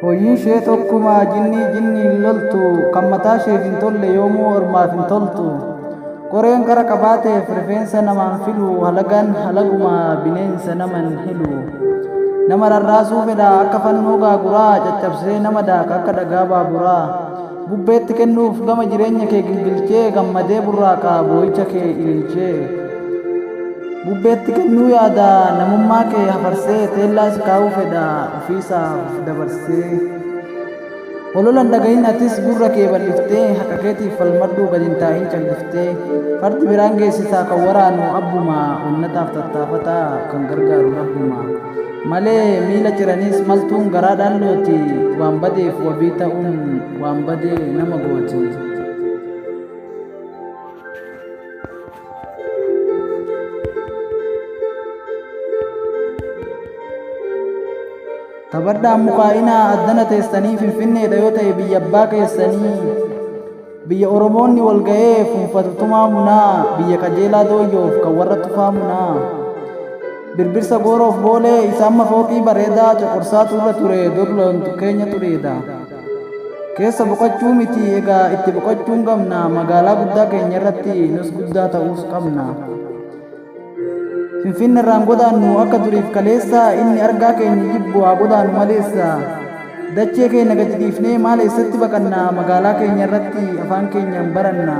hojiin ishee tokkuma jinnii loltu kan mataa isheef hin tolle yoomuu ormaaf hin toltu. Qoreen qara qabaateef rifeensa namaan filu halagaan halaguma bineensa naman hilu. Nama rarraasuu fedha akka fannoo gaaguraa caccabsee nama daaka akka dhagaa baaburaa. Bubbeetti kennuuf gama jireenya kee gilgilchee gammadee burraaqa boo'icha kee ililchee. Bubbeetti kennuu yaada namummaa kee hafarsee teellaas kaa'uu fedha ofiisaaf dabarsee. Hololan dhagahin atis gurra kee bal'iftee haqa keetiif falmadhuu gad hin taa'in calliftee. Fardi biraan geessisaa kan waraanu abbuma onnataaf tattaafataa kan gargaaru rabbuma. Malee miila ciranis maltuun garaadhaan looti waan badeef wabii ta'uun waan badee nama gooti. Tabadhaan mukaa'inaa addana teessanii Finfinneedha yoo ta'e biyya abbaa keessanii. Biyya Oromoonni wal ga'ee fuunfatu tumaa munaa biyya qajeelaa dooyyoof kan warra tufaa munaa. Birbirsa gooroof boolee isaan mafooqii bareedaa coqorsaa turre ture dorlontu keenya tureedha. Keessa boqochuu miti egaa itti boqochuun qabna magaalaa guddaa keenya irratti nus guddaa ta'uus qabna. Finfinne irraan godaannu akka duriif kaleessa inni argaa keenya jibbu haa godaannu maleessa. Dachee keenya gadi dhiifnee maal eessatti baqanna magaalaa keenya irratti afaan keenyaan baranna.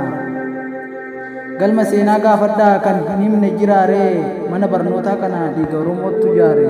Galma seenaa gaafadhaa kan hin himne jiraaree mana barnootaa kana dhiiga Oromootu ijaare.